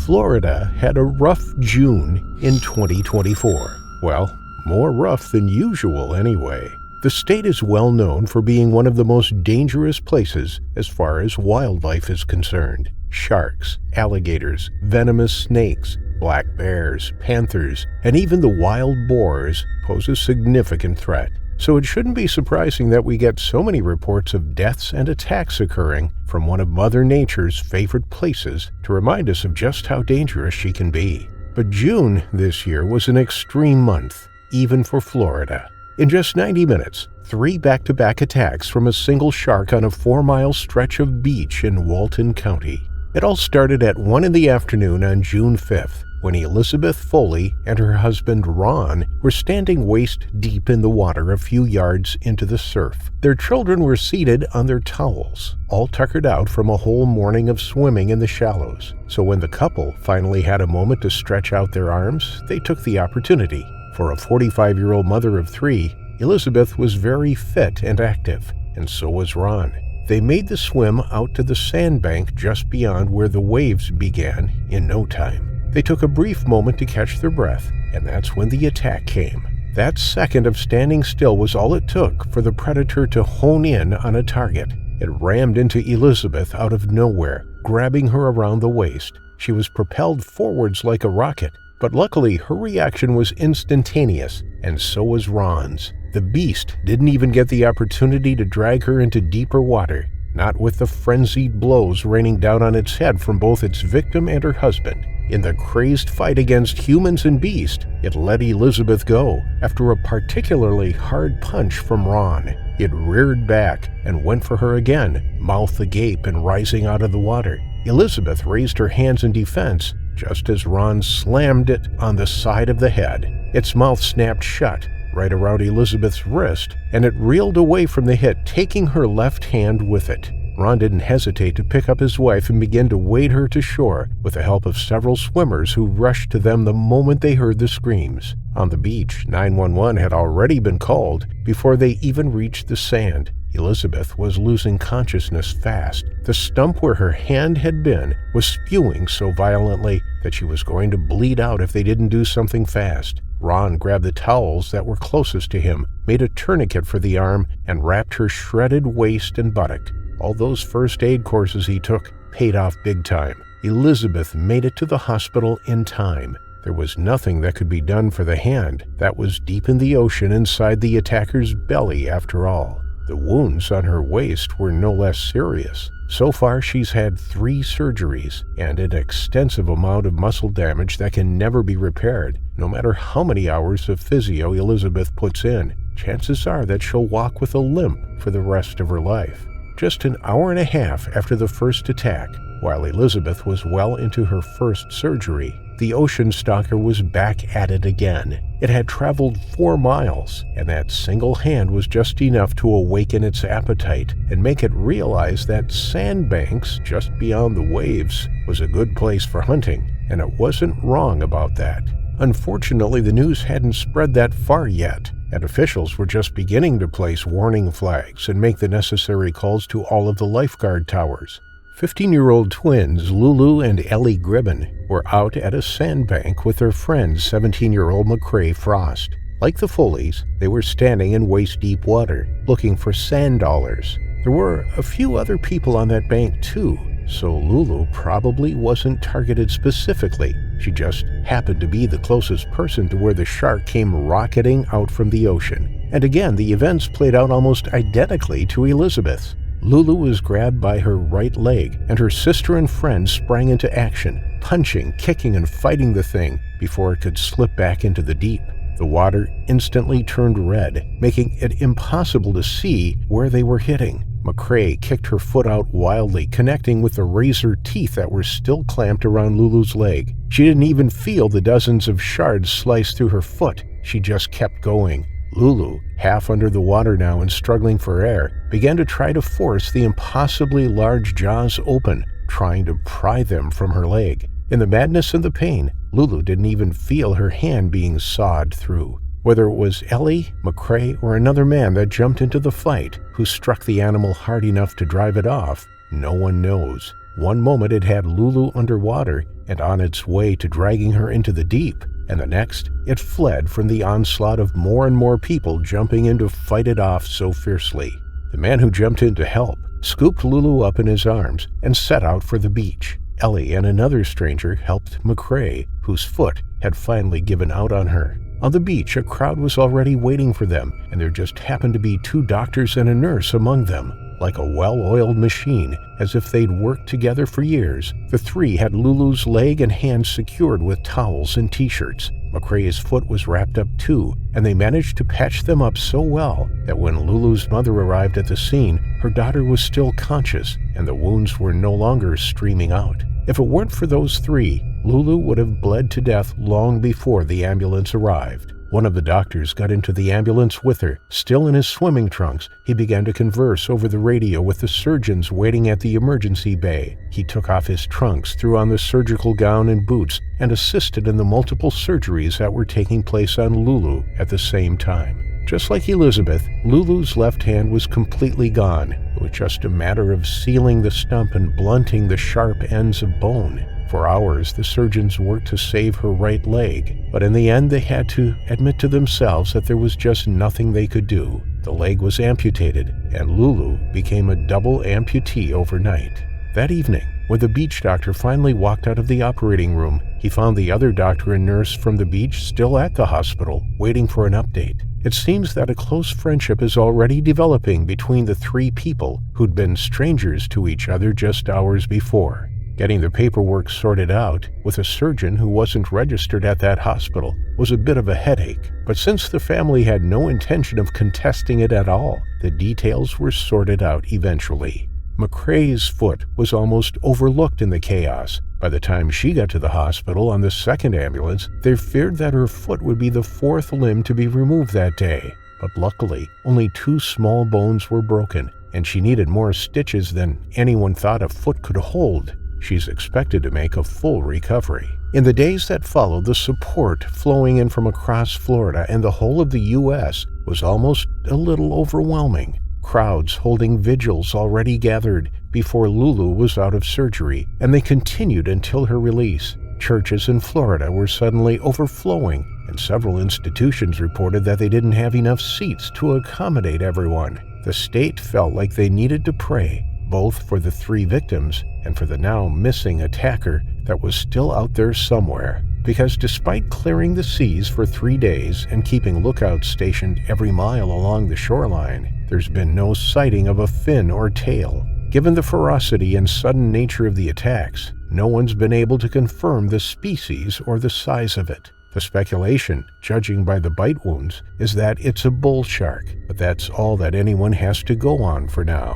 Florida had a rough June in 2024. Well, more rough than usual anyway. The state is well known for being one of the most dangerous places as far as wildlife is concerned. Sharks, alligators, venomous snakes, black bears, panthers, and even the wild boars pose a significant threat. So it shouldn't be surprising that we get so many reports of deaths and attacks occurring from one of Mother Nature's favorite places to remind us of just how dangerous she can be. But June this year was an extreme month, even for Florida. In just 90 minutes, 3 back-to-back attacks from a single shark on a 4-mile stretch of beach in Walton County. It all started at 1 in the afternoon on June 5th, when Elizabeth Foley and her husband Ron were standing waist-deep in the water a few yards into the surf. Their children were seated on their towels, all tuckered out from a whole morning of swimming in the shallows. So when the couple finally had a moment to stretch out their arms, they took the opportunity. For a 45-year-old mother of 3, Elizabeth was very fit and active, and so was Ron. They made the swim out to the sandbank just beyond where the waves began in no time. They took a brief moment to catch their breath, and that's when the attack came. That second of standing still was all it took for the predator to hone in on a target. It rammed into Elizabeth out of nowhere, grabbing her around the waist. She was propelled forwards like a rocket, but luckily her reaction was instantaneous, and so was Ron's. The beast didn't even get the opportunity to drag her into deeper water, not with the frenzied blows raining down on its head from both its victim and her husband. In the crazed fight against humans and beast, it let Elizabeth go after a particularly hard punch from Ron. It reared back and went for her again, mouth agape and rising out of the water. Elizabeth raised her hands in defense, just as Ron slammed it on the side of the head. Its mouth snapped shut, right around Elizabeth's wrist, and it reeled away from the hit, taking her left hand with it. Ron didn't hesitate to pick up his wife and begin to wade her to shore with the help of several swimmers who rushed to them the moment they heard the screams. On the beach, 911 had already been called before they even reached the sand. Elizabeth was losing consciousness fast. The stump where her hand had been was spewing so violently that she was going to bleed out if they didn't do something fast. Ron grabbed the towels that were closest to him, made a tourniquet for the arm, and wrapped her shredded waist and buttock. All those first aid courses he took paid off big time. Elizabeth made it to the hospital in time. There was nothing that could be done for the hand that was deep in the ocean inside the attacker's belly after all. The wounds on her waist were no less serious. So far, she's had 3 surgeries and an extensive amount of muscle damage that can never be repaired. No matter how many hours of physio Elizabeth puts in, chances are that she'll walk with a limp for the rest of her life. Just an hour and a half after the first attack, while Elizabeth was well into her first surgery, the ocean stalker was back at it again. It had traveled 4 miles, and that single hand was just enough to awaken its appetite and make it realize that sandbanks just beyond the waves was a good place for hunting, and it wasn't wrong about that. Unfortunately, the news hadn't spread that far yet, and officials were just beginning to place warning flags and make the necessary calls to all of the lifeguard towers. 15-year-old twins Lulu and Ellie Gribben were out at a sandbank with their friend 17-year-old McCrae Frost. Like the Foleys, they were standing in waist-deep water, looking for sand dollars. There were a few other people on that bank too, so Lulu probably wasn't targeted specifically. She just happened to be the closest person to where the shark came rocketing out from the ocean. And again, the events played out almost identically to Elizabeth's. Lulu was grabbed by her right leg, and her sister and friend sprang into action, punching, kicking, and fighting the thing before it could slip back into the deep. The water instantly turned red, making it impossible to see where they were hitting. McCrae kicked her foot out wildly, connecting with the razor teeth that were still clamped around Lulu's leg. She didn't even feel the dozens of shards slice through her foot. She just kept going. Lulu, half under the water now and struggling for air, began to try to force the impossibly large jaws open, trying to pry them from her leg. In the madness and the pain, Lulu didn't even feel her hand being sawed through. Whether it was Ellie, McCrae, or another man that jumped into the fight, who struck the animal hard enough to drive it off, no one knows. One moment it had Lulu underwater and on its way to dragging her into the deep, and the next, it fled from the onslaught of more and more people jumping in to fight it off so fiercely. The man who jumped in to help scooped Lulu up in his arms and set out for the beach. Ellie and another stranger helped McCrae, whose foot had finally given out on her. On the beach, a crowd was already waiting for them, and there just happened to be 2 doctors and a nurse among them. Like a well-oiled machine, as if they'd worked together for years, the 3 had Lulu's leg and hand secured with towels and t-shirts. McCrae's foot was wrapped up too, and they managed to patch them up so well that when Lulu's mother arrived at the scene, her daughter was still conscious, and the wounds were no longer streaming out. If it weren't for those 3, Lulu would have bled to death long before the ambulance arrived. One of the doctors got into the ambulance with her. Still in his swimming trunks, he began to converse over the radio with the surgeons waiting at the emergency bay. He took off his trunks, threw on the surgical gown and boots, and assisted in the multiple surgeries that were taking place on Lulu at the same time. Just like Elizabeth, Lulu's left hand was completely gone. It was just a matter of sealing the stump and blunting the sharp ends of bone. For hours, the surgeons worked to save her right leg, but in the end they had to admit to themselves that there was just nothing they could do. The leg was amputated, and Lulu became a double amputee overnight. That evening, when the beach doctor finally walked out of the operating room, he found the other doctor and nurse from the beach still at the hospital, waiting for an update. It seems that a close friendship is already developing between the 3 people who'd been strangers to each other just hours before. Getting the paperwork sorted out with a surgeon who wasn't registered at that hospital was a bit of a headache, but since the family had no intention of contesting it at all, the details were sorted out eventually. McCrae's foot was almost overlooked in the chaos. By the time she got to the hospital on the second ambulance, they feared that her foot would be the 4th limb to be removed that day. But luckily, only 2 small bones were broken, and she needed more stitches than anyone thought a foot could hold. She's expected to make a full recovery. In the days that followed, the support flowing in from across Florida and the whole of the U.S. was almost a little overwhelming. Crowds holding vigils already gathered before Lulu was out of surgery, and they continued until her release. Churches in Florida were suddenly overflowing, and several institutions reported that they didn't have enough seats to accommodate everyone. The state felt like they needed to pray, both for the 3 victims and for the now missing attacker that was still out there somewhere. Because despite clearing the seas for 3 days and keeping lookouts stationed every mile along the shoreline, there's been no sighting of a fin or tail. Given the ferocity and sudden nature of the attacks, no one's been able to confirm the species or the size of it. The speculation, judging by the bite wounds, is that it's a bull shark, but that's all that anyone has to go on for now.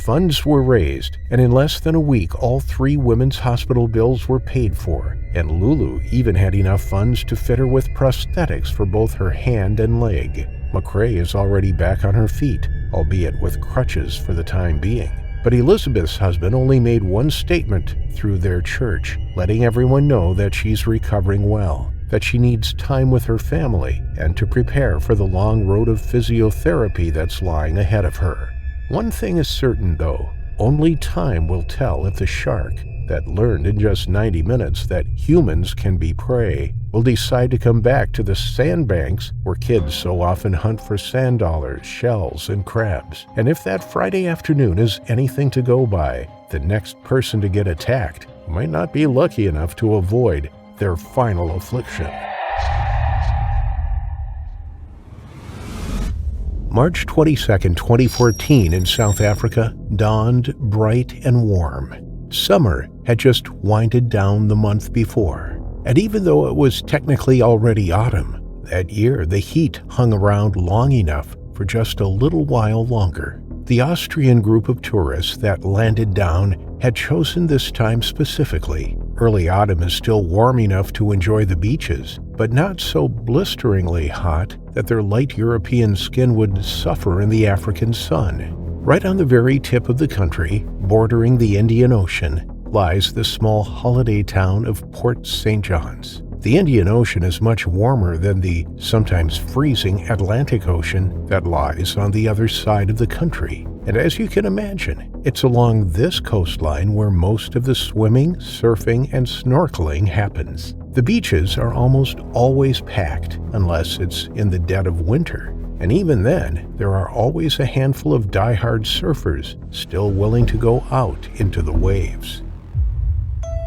Funds were raised, and in less than a week, all 3 women's hospital bills were paid for, and Lulu even had enough funds to fit her with prosthetics for both her hand and leg. McCrae is already back on her feet, albeit with crutches for the time being. But Elizabeth's husband only made one statement through their church, letting everyone know that she's recovering well, that she needs time with her family, and to prepare for the long road of physiotherapy that's lying ahead of her. One thing is certain, though. Only time will tell if the shark, that learned in just 90 minutes that humans can be prey, will decide to come back to the sandbanks where kids so often hunt for sand dollars, shells, and crabs. And if that Friday afternoon is anything to go by, the next person to get attacked might not be lucky enough to avoid their final affliction. March 22, 2014 in South Africa dawned bright and warm. Summer had just winded down the month before, and even though it was technically already autumn, that year the heat hung around long enough for just a little while longer. The Austrian group of tourists that landed down had chosen this time specifically. Early autumn is still warm enough to enjoy the beaches, but not so blisteringly hot that their light European skin would suffer in the African sun. Right on the very tip of the country, bordering the Indian Ocean, lies the small holiday town of Port St. John's. The Indian Ocean is much warmer than the sometimes freezing Atlantic Ocean that lies on the other side of the country. And as you can imagine, It's along this coastline where most of the swimming, surfing, and snorkeling happens. The beaches are almost always packed, unless it's in the dead of winter. And even then, there are always a handful of die-hard surfers still willing to go out into the waves.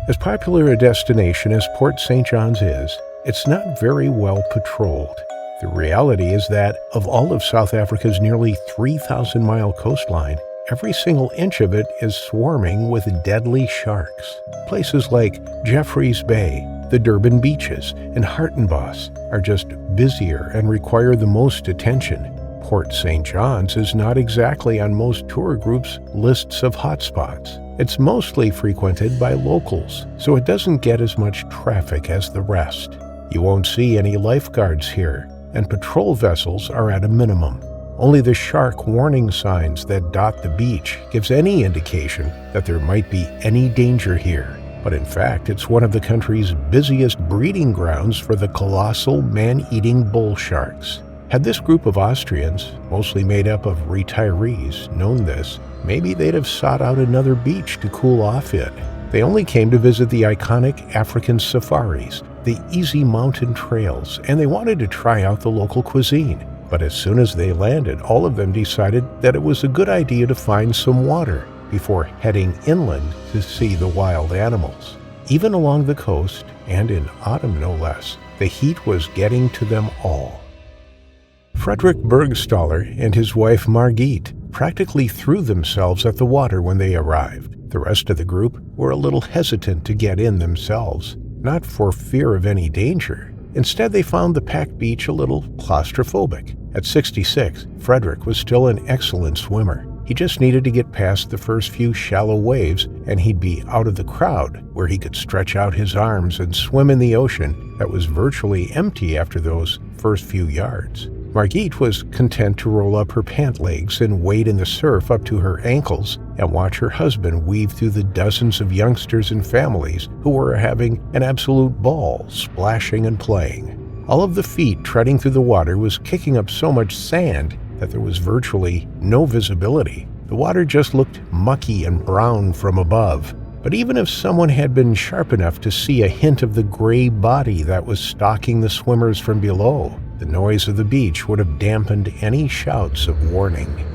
As popular a destination as Port St. John's is, it's not very well patrolled. The reality is that, of all of South Africa's nearly 3,000-mile coastline, every single inch of it is swarming with deadly sharks. Places like Jeffreys Bay, the Durban beaches, and Hartenbos are just busier and require the most attention. Port St. John's is not exactly on most tour groups' lists of hotspots. It's mostly frequented by locals, so it doesn't get as much traffic as the rest. You won't see any lifeguards here, and patrol vessels are at a minimum. Only the shark warning signs that dot the beach gives any indication that there might be any danger here. But in fact, it's one of the country's busiest breeding grounds for the colossal man-eating bull sharks. Had this group of Austrians, mostly made up of retirees, known this, maybe they'd have sought out another beach to cool off in. They only came to visit the iconic African safaris, the easy mountain trails, and they wanted to try out the local cuisine. But as soon as they landed, all of them decided that it was a good idea to find some water before heading inland to see the wild animals. Even along the coast, and in autumn no less, the heat was getting to them all. Frederick Bergstaller and his wife Margit practically threw themselves at the water when they arrived. The rest of the group were a little hesitant to get in themselves, not for fear of any danger. Instead, they found the packed beach a little claustrophobic. At 66, Frederick was still an excellent swimmer. He just needed to get past the first few shallow waves, and he'd be out of the crowd, where he could stretch out his arms and swim in the ocean that was virtually empty after those first few yards. Margit was content to roll up her pant legs and wade in the surf up to her ankles and watch her husband weave through the dozens of youngsters and families who were having an absolute ball, splashing and playing. All of the feet treading through the water was kicking up so much sand that there was virtually no visibility. The water just looked mucky and brown from above. But even if someone had been sharp enough to see a hint of the gray body that was stalking the swimmers from below, the noise of the beach would have dampened any shouts of warning.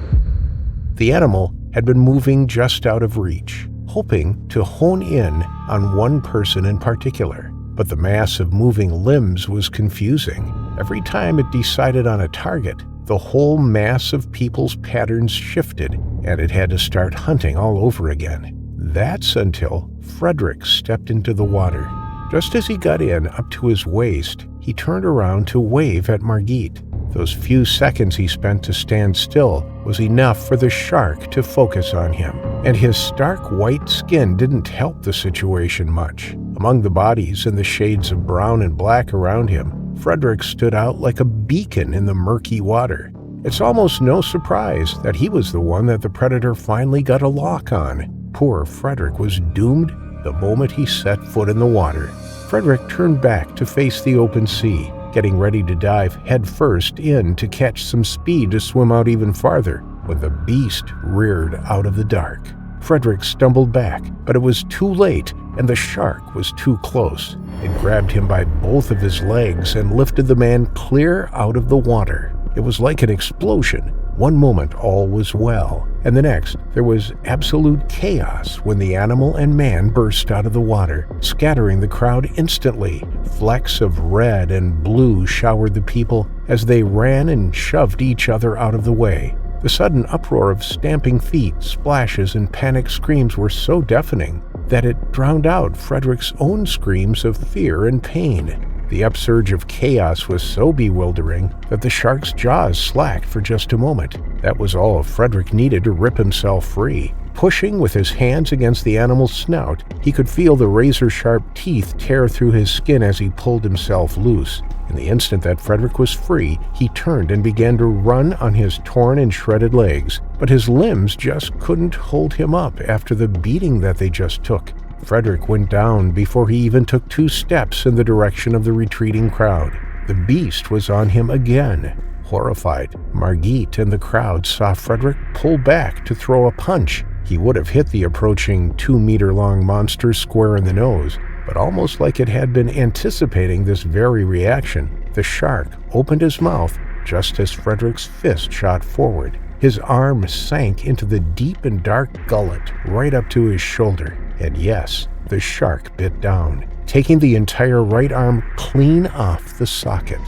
The animal had been moving just out of reach, hoping to hone in on one person in particular. But the mass of moving limbs was confusing. Every time it decided on a target, the whole mass of people's patterns shifted, and it had to start hunting all over again. That's until Frederick stepped into the water. Just as he got in up to his waist, he turned around to wave at Margit. Those few seconds he spent to stand still was enough for the shark to focus on him, and his stark white skin didn't help the situation much. Among the bodies and the shades of brown and black around him, Frederick stood out like a beacon in the murky water. It's almost no surprise that he was the one that the predator finally got a lock on. Poor Frederick was doomed the moment he set foot in the water. Frederick turned back to face the open sea, getting ready to dive headfirst in to catch some speed to swim out even farther, when the beast reared out of the dark. Frederick stumbled back, but it was too late, and the shark was too close. It grabbed him by both of his legs and lifted the man clear out of the water. It was like an explosion. One moment all was well, and the next there was absolute chaos when the animal and man burst out of the water, scattering the crowd instantly. Flecks of red and blue showered the people as they ran and shoved each other out of the way. The sudden uproar of stamping feet, splashes, and panicked screams were so deafening that it drowned out Frederick's own screams of fear and pain. The upsurge of chaos was so bewildering that the shark's jaws slacked for just a moment. That was all Frederick needed to rip himself free. Pushing with his hands against the animal's snout, he could feel the razor-sharp teeth tear through his skin as he pulled himself loose. In the instant that Frederick was free, he turned and began to run on his torn and shredded legs, but his limbs just couldn't hold him up after the beating that they just took. Frederick went down before he even took 2 steps in the direction of the retreating crowd. The beast was on him again. Horrified, Margit and the crowd saw Frederick pull back to throw a punch. He would have hit the approaching 2-meter-long monster square in the nose, but almost like it had been anticipating this very reaction, the shark opened his mouth just as Frederick's fist shot forward. His arm sank into the deep and dark gullet right up to his shoulder, and yes, the shark bit down, taking the entire right arm clean off the socket.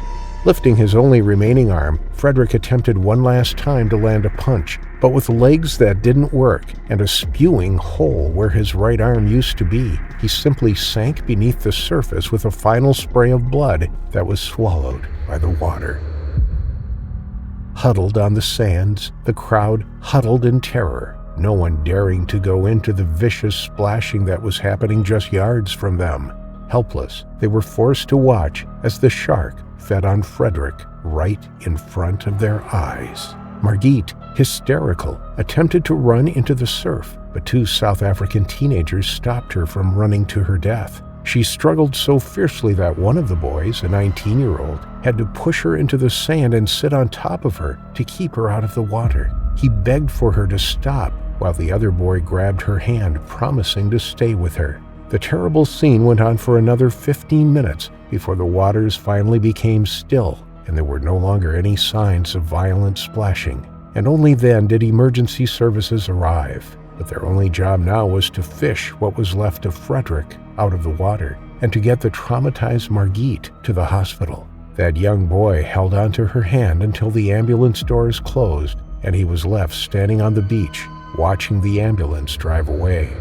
Lifting his only remaining arm, Frederick attempted one last time to land a punch, but with legs that didn't work and a spewing hole where his right arm used to be, he simply sank beneath the surface with a final spray of blood that was swallowed by the water. Huddled on the sands, the crowd huddled in terror, no one daring to go into the vicious splashing that was happening just yards from them. Helpless, they were forced to watch as the shark fed on Frederick right in front of their eyes. Margit, hysterical, attempted to run into the surf, but 2 South African teenagers stopped her from running to her death. She struggled so fiercely that one of the boys, a 19-year-old, had to push her into the sand and sit on top of her to keep her out of the water. He begged for her to stop, while the other boy grabbed her hand, promising to stay with her. The terrible scene went on for another 15 minutes before the waters finally became still and there were no longer any signs of violent splashing. And only then did emergency services arrive. But their only job now was to fish what was left of Frederick out of the water and to get the traumatized Margit to the hospital. That young boy held onto her hand until the ambulance doors closed and he was left standing on the beach watching the ambulance drive away.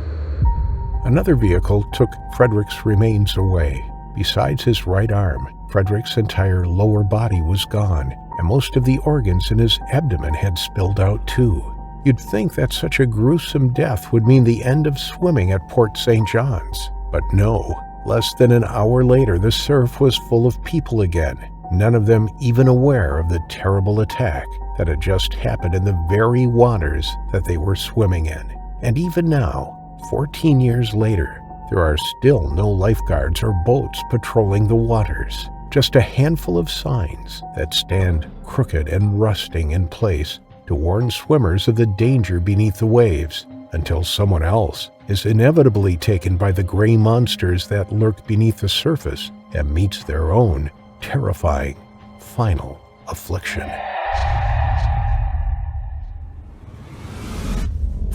Another vehicle took Frederick's remains away. Besides his right arm, Frederick's entire lower body was gone, and most of the organs in his abdomen had spilled out too. You'd think that such a gruesome death would mean the end of swimming at Port St. John's. But no, less than an hour later the surf was full of people again, none of them even aware of the terrible attack that had just happened in the very waters that they were swimming in. And even now, 14 years later, there are still no lifeguards or boats patrolling the waters, just a handful of signs that stand crooked and rusting in place to warn swimmers of the danger beneath the waves until someone else is inevitably taken by the gray monsters that lurk beneath the surface and meets their own terrifying final affliction.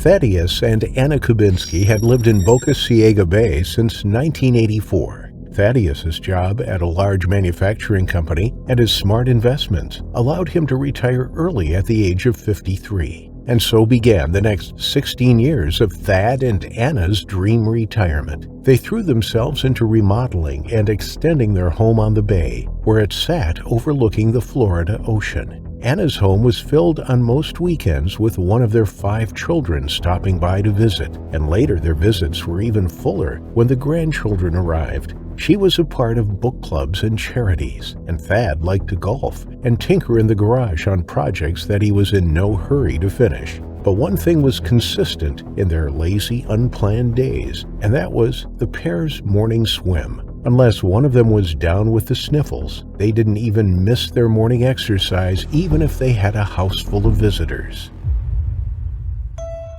Thaddeus and Anna Kubinski had lived in Boca Ciega Bay since 1984. Thaddeus's job at a large manufacturing company and his smart investments allowed him to retire early at the age of 53. And so began the next 16 years of Thad and Anna's dream retirement. They threw themselves into remodeling and extending their home on the bay, where it sat overlooking the Florida Ocean. Anna's home was filled on most weekends with one of their 5 children stopping by to visit, and later their visits were even fuller when the grandchildren arrived. She was a part of book clubs and charities, and Thad liked to golf and tinker in the garage on projects that he was in no hurry to finish. But one thing was consistent in their lazy, unplanned days, and that was the pair's morning swim. Unless one of them was down with the sniffles, they didn't even miss their morning exercise even if they had a house full of visitors.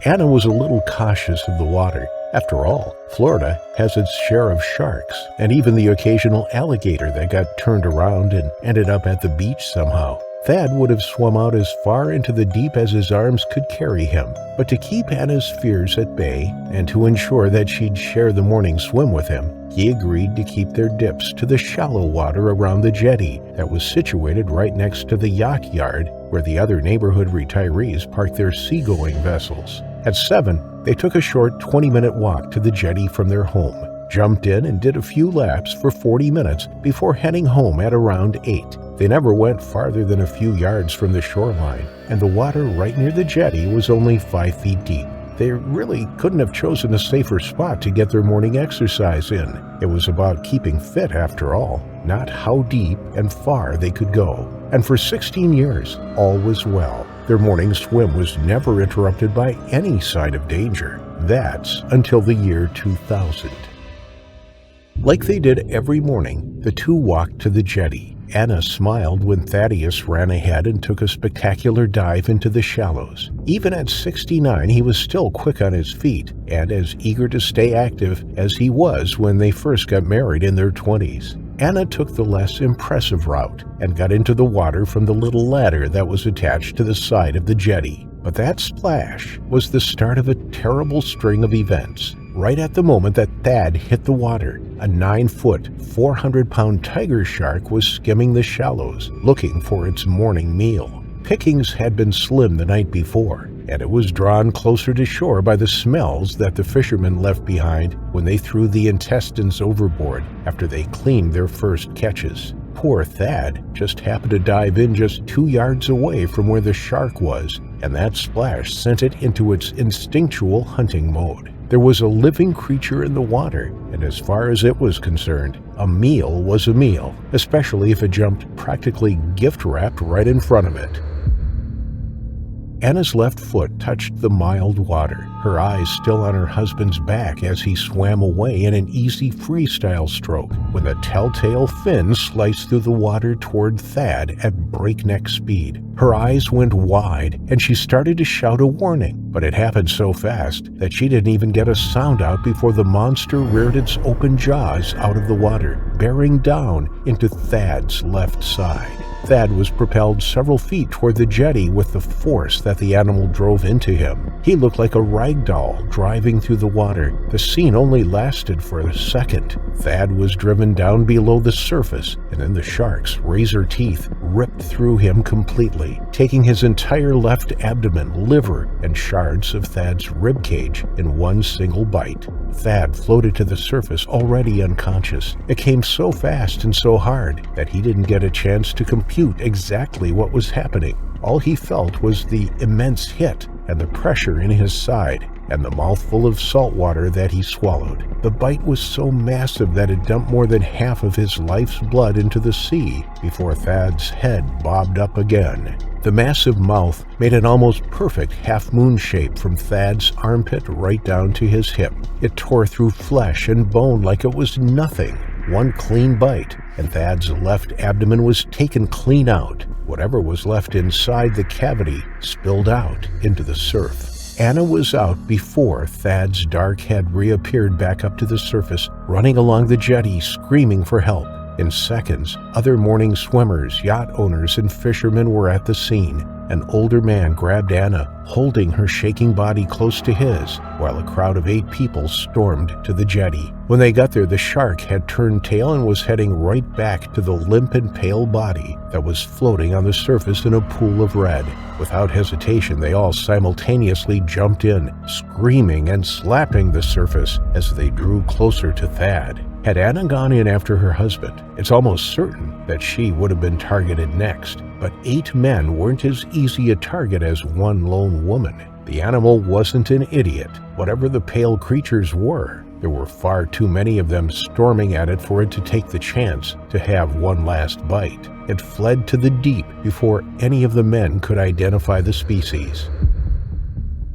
Anna was a little cautious of the water. After all, Florida has its share of sharks, and even the occasional alligator that got turned around and ended up at the beach somehow. Thad would have swum out as far into the deep as his arms could carry him, but to keep Anna's fears at bay, and to ensure that she'd share the morning swim with him, he agreed to keep their dips to the shallow water around the jetty that was situated right next to the yacht yard where the other neighborhood retirees parked their seagoing vessels. At 7, they took a short 20-minute walk to the jetty from their home, jumped in and did a few laps for 40 minutes before heading home at around 8. They never went farther than a few yards from the shoreline, and the water right near the jetty was only 5 feet deep. They really couldn't have chosen a safer spot to get their morning exercise in. It was about keeping fit after all, not how deep and far they could go. And for 16 years, all was well. Their morning swim was never interrupted by any sign of danger. That's until the year 2000. Like they did every morning, the two walked to the jetty. Anna smiled when Thaddeus ran ahead and took a spectacular dive into the shallows. Even at 69, he was still quick on his feet and as eager to stay active as he was when they first got married in their 20s. Anna took the less impressive route and got into the water from the little ladder that was attached to the side of the jetty. But that splash was the start of a terrible string of events. Right at the moment that Thad hit the water, a 9-foot, 400-pound tiger shark was skimming the shallows, looking for its morning meal. Pickings had been slim the night before, and it was drawn closer to shore by the smells that the fishermen left behind when they threw the intestines overboard after they cleaned their first catches. Poor Thad just happened to dive in just 2 yards away from where the shark was, and that splash sent it into its instinctual hunting mode. There was a living creature in the water, and as far as it was concerned, a meal was a meal, especially if it jumped practically gift-wrapped right in front of it. Anna's left foot touched the mild water, her eyes still on her husband's back as he swam away in an easy freestyle stroke when the telltale fin sliced through the water toward Thad at breakneck speed. Her eyes went wide, and she started to shout a warning, but it happened so fast that she didn't even get a sound out before the monster reared its open jaws out of the water, bearing down into Thad's left side. Thad was propelled several feet toward the jetty with the force that the animal drove into him. He looked like a rag doll driving through the water. The scene only lasted for a second. Thad was driven down below the surface, and then the shark's razor teeth ripped through him completely, taking his entire left abdomen, liver, and shards of Thad's ribcage in one single bite. Thad floated to the surface already unconscious. It came so fast and so hard that he didn't get a chance to compute exactly what was happening. All he felt was the immense hit and the pressure in his side and the mouthful of salt water that he swallowed. The bite was so massive that it dumped more than half of his life's blood into the sea before Thad's head bobbed up again. The massive mouth made an almost perfect half-moon shape from Thad's armpit right down to his hip. It tore through flesh and bone like it was nothing. One clean bite, and Thad's left abdomen was taken clean out. Whatever was left inside the cavity spilled out into the surf. Anna was out before Thad's dark head reappeared back up to the surface, running along the jetty, screaming for help. In seconds, other morning swimmers, yacht owners, and fishermen were at the scene. An older man grabbed Anna, holding her shaking body close to his, while a crowd of 8 people stormed to the jetty. When they got there, the shark had turned tail and was heading right back to the limp and pale body that was floating on the surface in a pool of red. Without hesitation, they all simultaneously jumped in, screaming and slapping the surface as they drew closer to Thad. Had Anna gone in after her husband, it's almost certain that she would have been targeted next. But 8 men weren't as easy a target as one lone woman. The animal wasn't an idiot. Whatever the pale creatures were, there were far too many of them storming at it for it to take the chance to have one last bite. It fled to the deep before any of the men could identify the species.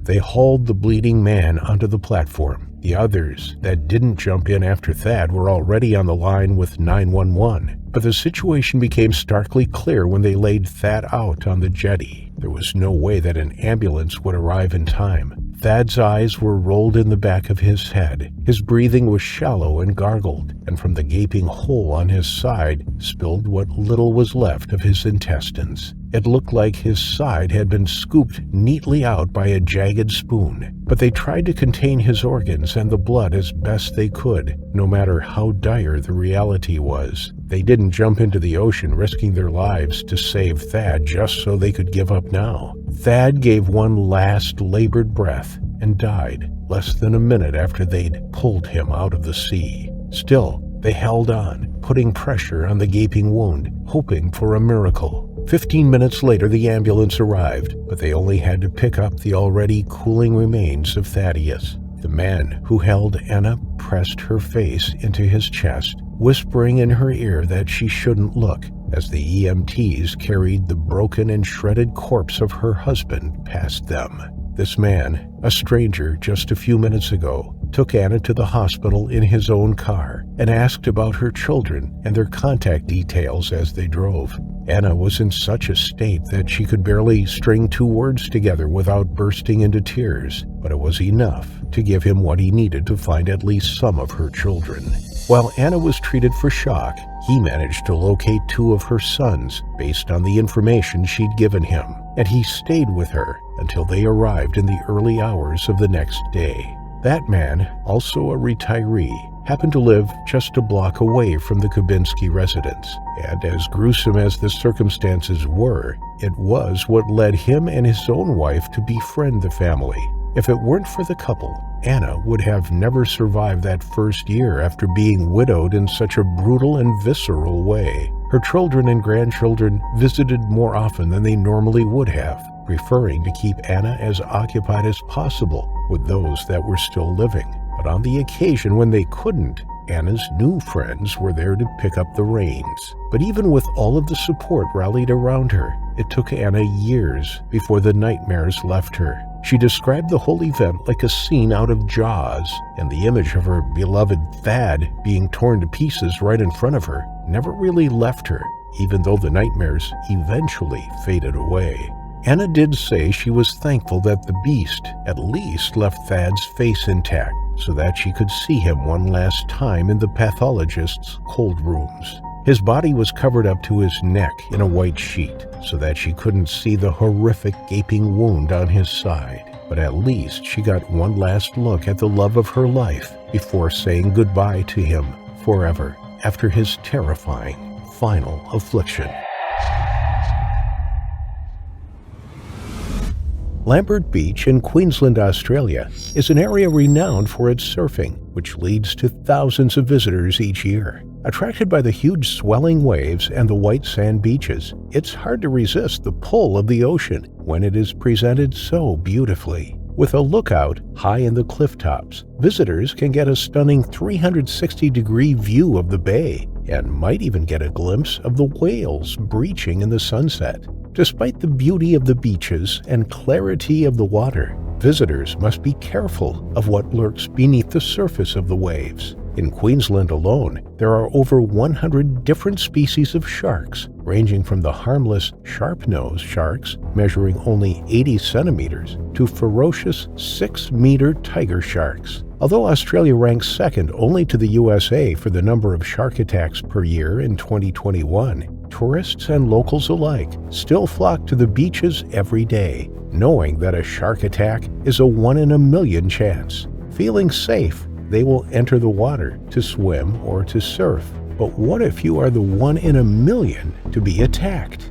They hauled the bleeding man onto the platform. The others that didn't jump in after Thad were already on the line with 911. But the situation became starkly clear when they laid Thad out on the jetty. There was no way that an ambulance would arrive in time. Thad's eyes were rolled in the back of his head. His breathing was shallow and gargled, and from the gaping hole on his side spilled what little was left of his intestines. It looked like his side had been scooped neatly out by a jagged spoon. But they tried to contain his organs and the blood as best they could, no matter how dire the reality was. They didn't jump into the ocean risking their lives to save Thad just so they could give up now. Thad gave one last labored breath and died less than a minute after they'd pulled him out of the sea. Still, they held on, putting pressure on the gaping wound, hoping for a miracle. 15 minutes later, the ambulance arrived, but they only had to pick up the already cooling remains of Thaddeus. The man who held Anna pressed her face into his chest, whispering in her ear that she shouldn't look, as the EMTs carried the broken and shredded corpse of her husband past them. This man, a stranger just a few minutes ago, took Anna to the hospital in his own car and asked about her children and their contact details as they drove. Anna was in such a state that she could barely string 2 words together without bursting into tears, but it was enough to give him what he needed to find at least some of her children. While Anna was treated for shock, he managed to locate 2 of her sons based on the information she'd given him, and he stayed with her until they arrived in the early hours of the next day. That man, also a retiree, happened to live just a block away from the Kubinski residence, and as gruesome as the circumstances were, it was what led him and his own wife to befriend the family. If it weren't for the couple, Anna would have never survived that first year after being widowed in such a brutal and visceral way. Her children and grandchildren visited more often than they normally would have, preferring to keep Anna as occupied as possible with those that were still living. But on the occasion when they couldn't, Anna's new friends were there to pick up the reins. But even with all of the support rallied around her, it took Anna years before the nightmares left her. She described the whole event like a scene out of Jaws, and the image of her beloved Thad being torn to pieces right in front of her never really left her, even though the nightmares eventually faded away. Anna did say she was thankful that the beast at least left Thad's face intact, so that she could see him one last time in the pathologist's cold rooms. His body was covered up to his neck in a white sheet, so that she couldn't see the horrific gaping wound on his side. But at least she got one last look at the love of her life before saying goodbye to him forever after his terrifying final affliction. Lambert Beach in Queensland, Australia, is an area renowned for its surfing, which leads to thousands of visitors each year. Attracted by the huge swelling waves and the white sand beaches, it's hard to resist the pull of the ocean when it is presented so beautifully. With a lookout high in the cliff tops, visitors can get a stunning 360-degree view of the bay and might even get a glimpse of the whales breaching in the sunset. Despite the beauty of the beaches and clarity of the water, visitors must be careful of what lurks beneath the surface of the waves. In Queensland alone, there are over 100 different species of sharks, ranging from the harmless sharp-nosed sharks, measuring only 80 centimeters, to ferocious 6-meter tiger sharks. Although Australia ranks second only to the USA for the number of shark attacks per year in 2021, tourists and locals alike still flock to the beaches every day, knowing that a shark attack is a 1 in a million chance. Feeling safe, they will enter the water to swim or to surf. But what if you are the 1 in a million to be attacked?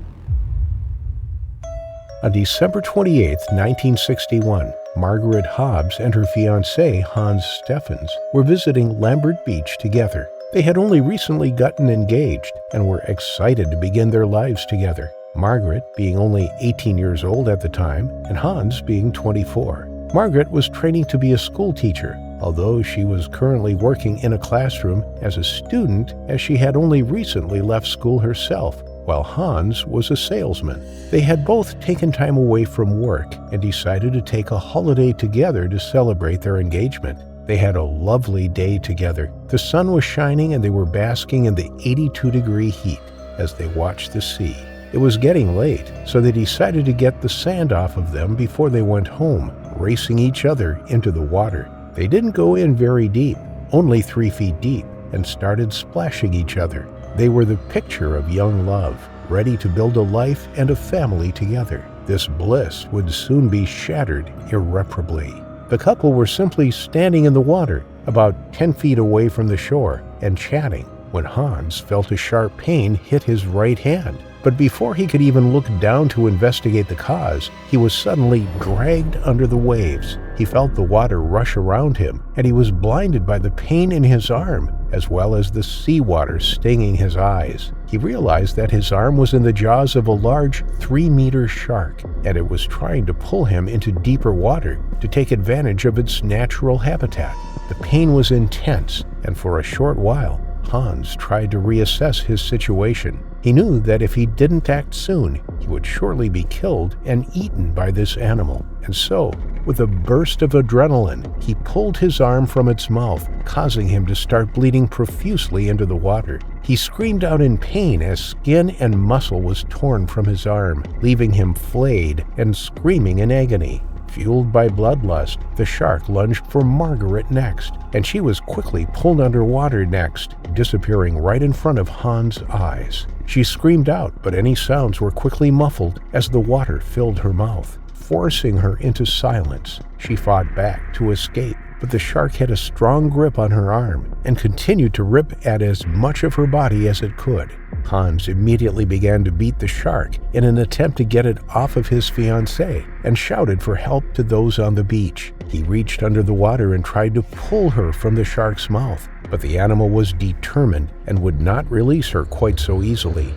On December 28, 1961, Margaret Hobbs and her fiancé, Hans Steffens, were visiting Lambert Beach together. They had only recently gotten engaged and were excited to begin their lives together, Margaret being only 18 years old at the time and Hans being 24. Margaret was training to be a school teacher, although she was currently working in a classroom as a student as she had only recently left school herself, while Hans was a salesman. They had both taken time away from work and decided to take a holiday together to celebrate their engagement. They had a lovely day together. The sun was shining and they were basking in the 82-degree heat as they watched the sea. It was getting late, so they decided to get the sand off of them before they went home, racing each other into the water. They didn't go in very deep, only 3 feet deep, and started splashing each other. They were the picture of young love, ready to build a life and a family together. This bliss would soon be shattered irreparably. The couple were simply standing in the water, about 10 feet away from the shore, and chatting, when Hans felt a sharp pain hit his right hand. But before he could even look down to investigate the cause, he was suddenly dragged under the waves. He felt the water rush around him, and he was blinded by the pain in his arm, as well as the seawater stinging his eyes. He realized that his arm was in the jaws of a large 3-meter shark, and it was trying to pull him into deeper water to take advantage of its natural habitat. The pain was intense, and for a short while, Hans tried to reassess his situation. He knew that if he didn't act soon, he would surely be killed and eaten by this animal. And so, with a burst of adrenaline, he pulled his arm from its mouth, causing him to start bleeding profusely into the water. He screamed out in pain as skin and muscle was torn from his arm, leaving him flayed and screaming in agony. Fueled by bloodlust, the shark lunged for Margaret next, and she was quickly pulled underwater next, disappearing right in front of Hans' eyes. She screamed out, but any sounds were quickly muffled as the water filled her mouth, forcing her into silence. She fought back to escape, but the shark had a strong grip on her arm and continued to rip at as much of her body as it could. Hans immediately began to beat the shark in an attempt to get it off of his fiancée and shouted for help to those on the beach. He reached under the water and tried to pull her from the shark's mouth, but the animal was determined and would not release her quite so easily.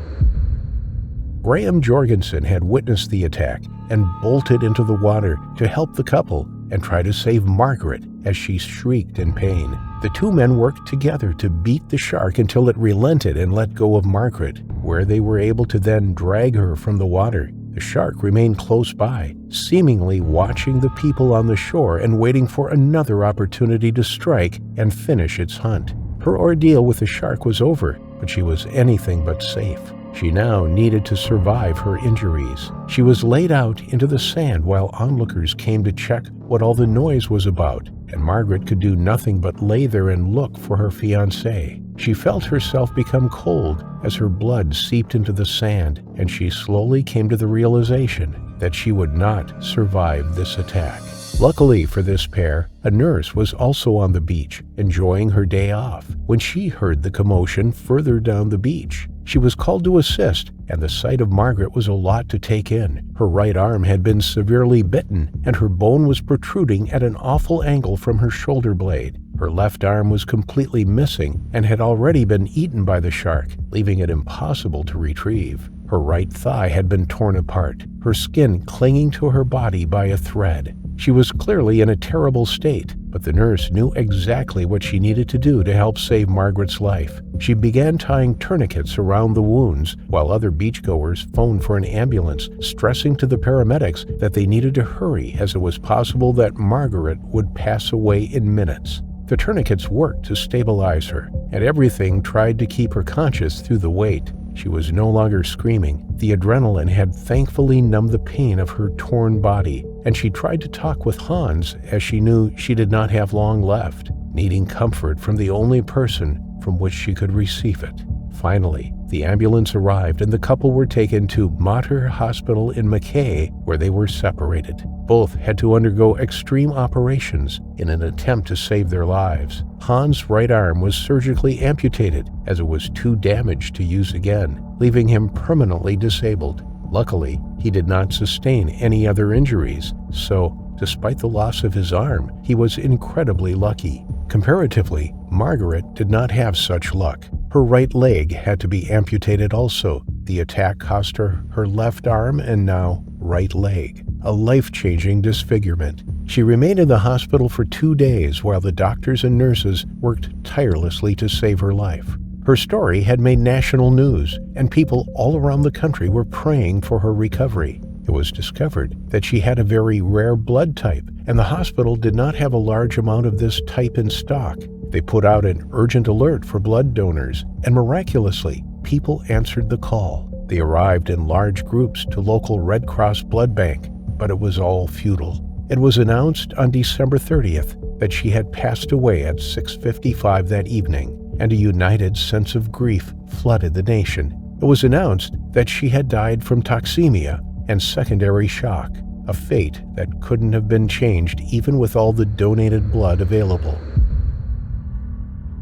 Graham Jorgensen had witnessed the attack and bolted into the water to help the couple and try to save Margaret as she shrieked in pain. The two men worked together to beat the shark until it relented and let go of Margaret, where they were able to then drag her from the water. The shark remained close by, seemingly watching the people on the shore and waiting for another opportunity to strike and finish its hunt. Her ordeal with the shark was over, but she was anything but safe. She now needed to survive her injuries. She was laid out into the sand while onlookers came to check what all the noise was about, and Margaret could do nothing but lay there and look for her fiancé. She felt herself become cold as her blood seeped into the sand, and she slowly came to the realization that she would not survive this attack. Luckily for this pair, a nurse was also on the beach, enjoying her day off, when she heard the commotion further down the beach. She was called to assist, and the sight of Margaret was a lot to take in. Her right arm had been severely bitten, and her bone was protruding at an awful angle from her shoulder blade. Her left arm was completely missing and had already been eaten by the shark, leaving it impossible to retrieve. Her right thigh had been torn apart, her skin clinging to her body by a thread. She was clearly in a terrible state, but the nurse knew exactly what she needed to do to help save Margaret's life. She began tying tourniquets around the wounds, while other beachgoers phoned for an ambulance, stressing to the paramedics that they needed to hurry as it was possible that Margaret would pass away in minutes. The tourniquets worked to stabilize her, and everything tried to keep her conscious through the wait. She was no longer screaming. The adrenaline had thankfully numbed the pain of her torn body, and she tried to talk with Hans as she knew she did not have long left, needing comfort from the only person from which she could receive it. Finally, the ambulance arrived and the couple were taken to Mater Hospital in Mackay, where they were separated. Both had to undergo extreme operations in an attempt to save their lives. Hans' right arm was surgically amputated as it was too damaged to use again, leaving him permanently disabled. Luckily, he did not sustain any other injuries, so despite the loss of his arm, he was incredibly lucky. Comparatively, Margaret did not have such luck. Her right leg had to be amputated also. The attack cost her her left arm and now right leg, a life-changing disfigurement. She remained in the hospital for 2 days while the doctors and nurses worked tirelessly to save her life. Her story had made national news, and people all around the country were praying for her recovery. It was discovered that she had a very rare blood type, and the hospital did not have a large amount of this type in stock. They put out an urgent alert for blood donors, and miraculously, people answered the call. They arrived in large groups to local Red Cross blood bank, but it was all futile. It was announced on December 30th that she had passed away at 6:55 that evening, and a united sense of grief flooded the nation. It was announced that she had died from toxemia and secondary shock, a fate that couldn't have been changed even with all the donated blood available.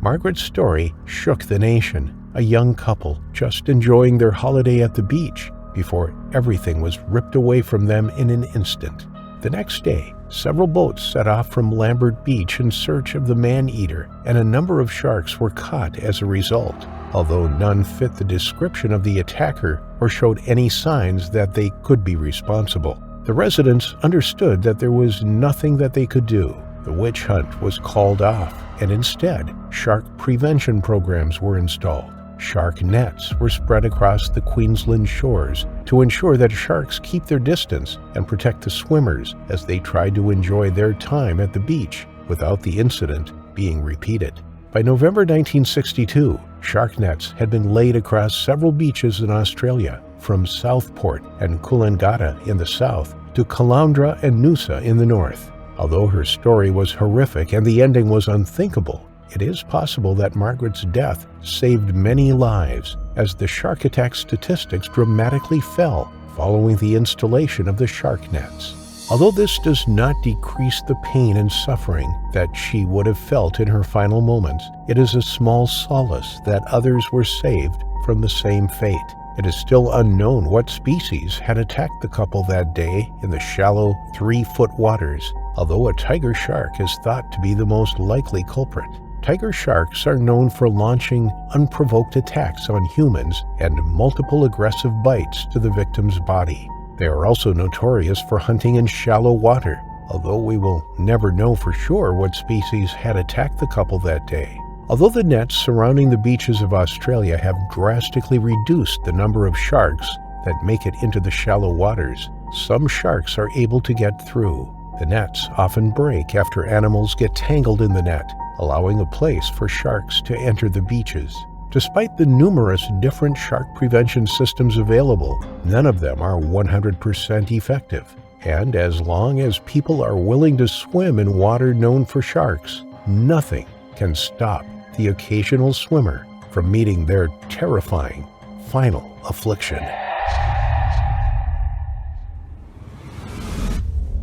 Margaret's story shook the nation, a young couple just enjoying their holiday at the beach before everything was ripped away from them in an instant. The next day, several boats set off from Lambert Beach in search of the man-eater, and a number of sharks were caught as a result, although none fit the description of the attacker or showed any signs that they could be responsible. The residents understood that there was nothing that they could do. the witch hunt was called off, and instead, shark prevention programs were installed. Shark nets were spread across the Queensland shores to ensure that sharks keep their distance and protect the swimmers as they tried to enjoy their time at the beach without the incident being repeated. By November 1962, shark nets had been laid across several beaches in Australia, from Southport and Coolangatta in the south to Caloundra and Noosa in the north. Although her story was horrific and the ending was unthinkable, it is possible that Margaret's death saved many lives, as the shark attack statistics dramatically fell following the installation of the shark nets. Although this does not decrease the pain and suffering that she would have felt in her final moments, it is a small solace that others were saved from the same fate. It is still unknown what species had attacked the couple that day in the shallow 3-foot waters, although a tiger shark is thought to be the most likely culprit. Tiger sharks are known for launching unprovoked attacks on humans and multiple aggressive bites to the victim's body. They are also notorious for hunting in shallow water, although we will never know for sure what species had attacked the couple that day. Although the nets surrounding the beaches of Australia have drastically reduced the number of sharks that make it into the shallow waters, some sharks are able to get through. The nets often break after animals get tangled in the net, allowing a place for sharks to enter the beaches. Despite the numerous different shark prevention systems available, none of them are 100% effective. And as long as people are willing to swim in water known for sharks, nothing can stop the occasional swimmer from meeting their terrifying final affliction.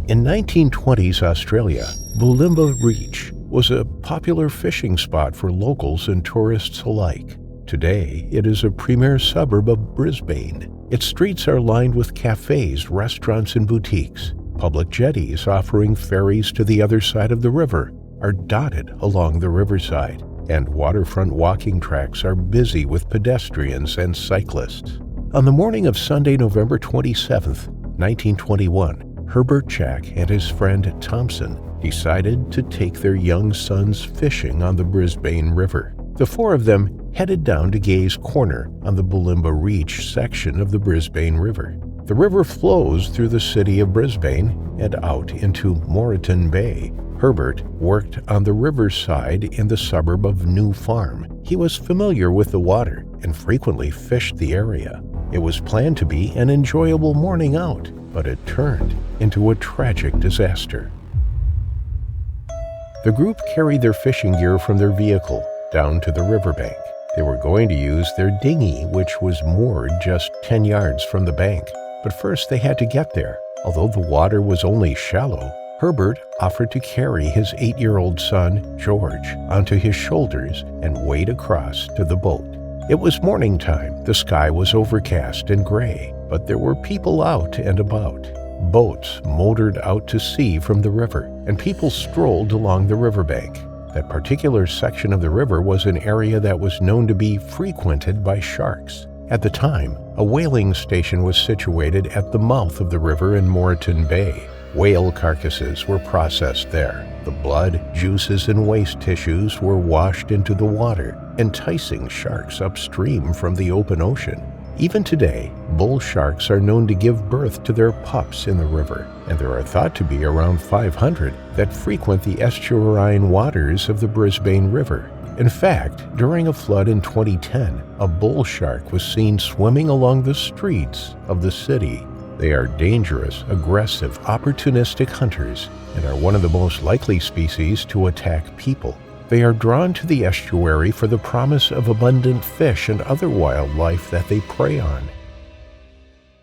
In 1920s Australia, Bulimba Reach was a popular fishing spot for locals and tourists alike. Today, it is a premier suburb of Brisbane. Its streets are lined with cafes, restaurants, and boutiques. Public jetties offering ferries to the other side of the river are dotted along the riverside, and waterfront walking tracks are busy with pedestrians and cyclists. On the morning of Sunday, November 27, 1921, Herbert Jack and his friend Thompson decided to take their young sons fishing on the Brisbane River. The four of them headed down to Gay's Corner on the Bulimba Reach section of the Brisbane River. The river flows through the city of Brisbane and out into Moreton Bay. Herbert worked on the riverside in the suburb of New Farm. He was familiar with the water and frequently fished the area. It was planned to be an enjoyable morning out, but it turned into a tragic disaster. The group carried their fishing gear from their vehicle down to the riverbank. They were going to use their dinghy, which was moored just 10 yards from the bank. But first they had to get there. Although the water was only shallow, Herbert offered to carry his 8-year-old son, George, onto his shoulders and wade across to the boat. It was morning time. The sky was overcast and gray, but there were people out and about. Boats motored out to sea from the river, and people strolled along the riverbank. That particular section of the river was an area that was known to be frequented by sharks. At the time, a whaling station was situated at the mouth of the river in Moreton Bay. Whale carcasses were processed there. The blood, juices, and waste tissues were washed into the water, enticing sharks upstream from the open ocean. Even today, bull sharks are known to give birth to their pups in the river, and there are thought to be around 500 that frequent the estuarine waters of the Brisbane River. In fact, during a flood in 2010, a bull shark was seen swimming along the streets of the city. They are dangerous, aggressive, opportunistic hunters and are one of the most likely species to attack people. They are drawn to the estuary for the promise of abundant fish and other wildlife that they prey on.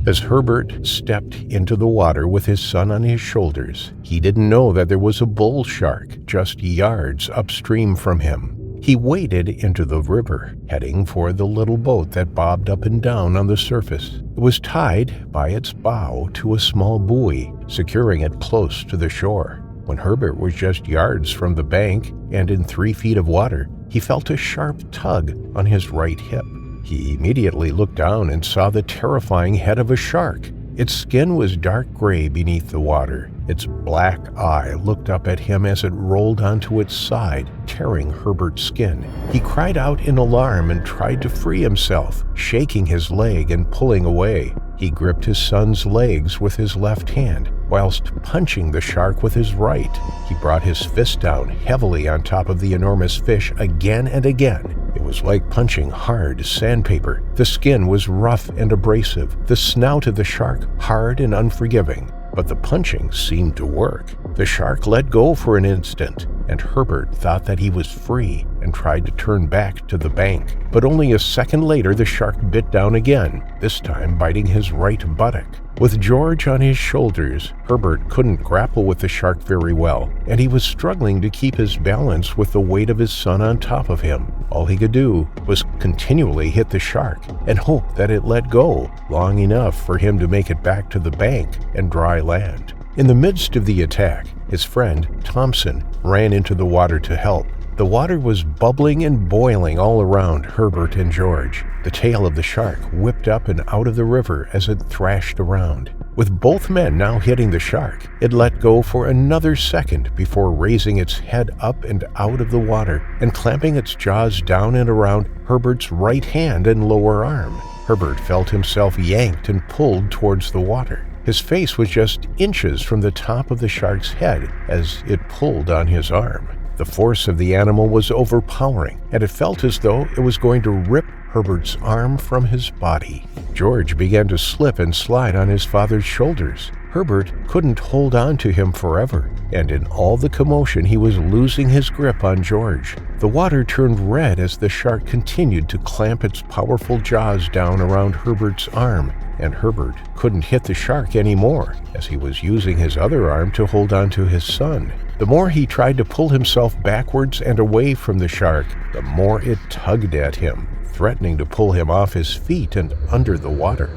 As Herbert stepped into the water with his son on his shoulders, he didn't know that there was a bull shark just yards upstream from him. He waded into the river, heading for the little boat that bobbed up and down on the surface. It was tied by its bow to a small buoy, securing it close to the shore. When Herbert was just yards from the bank and in 3 feet of water, he felt a sharp tug on his right hip. He immediately looked down and saw the terrifying head of a shark. Its skin was dark gray beneath the water, Its black eye looked up at him as it rolled onto its side, tearing Herbert's skin. He cried out in alarm and tried to free himself, shaking his leg and pulling away. He gripped his son's legs with his left hand, whilst punching the shark with his right. He brought his fist down heavily on top of the enormous fish again and again. It was like punching hard sandpaper. The skin was rough and abrasive, the snout of the shark hard and unforgiving. But the punching seemed to work. The shark let go for an instant, and Herbert thought that he was free and tried to turn back to the bank. But only a second later, the shark bit down again, this time biting his right buttock. With George on his shoulders, Herbert couldn't grapple with the shark very well, and he was struggling to keep his balance with the weight of his son on top of him. All he could do was continually hit the shark and hope that it let go long enough for him to make it back to the bank and dry land. In the midst of the attack, his friend, Thompson, ran into the water to help. The water was bubbling and boiling all around Herbert and George. The tail of the shark whipped up and out of the river as it thrashed around. With both men now hitting the shark, it let go for another second before raising its head up and out of the water and clamping its jaws down and around Herbert's right hand and lower arm. Herbert felt himself yanked and pulled towards the water. His face was just inches from the top of the shark's head as it pulled on his arm. The force of the animal was overpowering, and it felt as though it was going to rip Herbert's arm from his body. George began to slip and slide on his father's shoulders. Herbert couldn't hold on to him forever, and in all the commotion he was losing his grip on George. The water turned red as the shark continued to clamp its powerful jaws down around Herbert's arm, and Herbert couldn't hit the shark anymore, as he was using his other arm to hold on to his son. The more he tried to pull himself backwards and away from the shark, the more it tugged at him, threatening to pull him off his feet and under the water.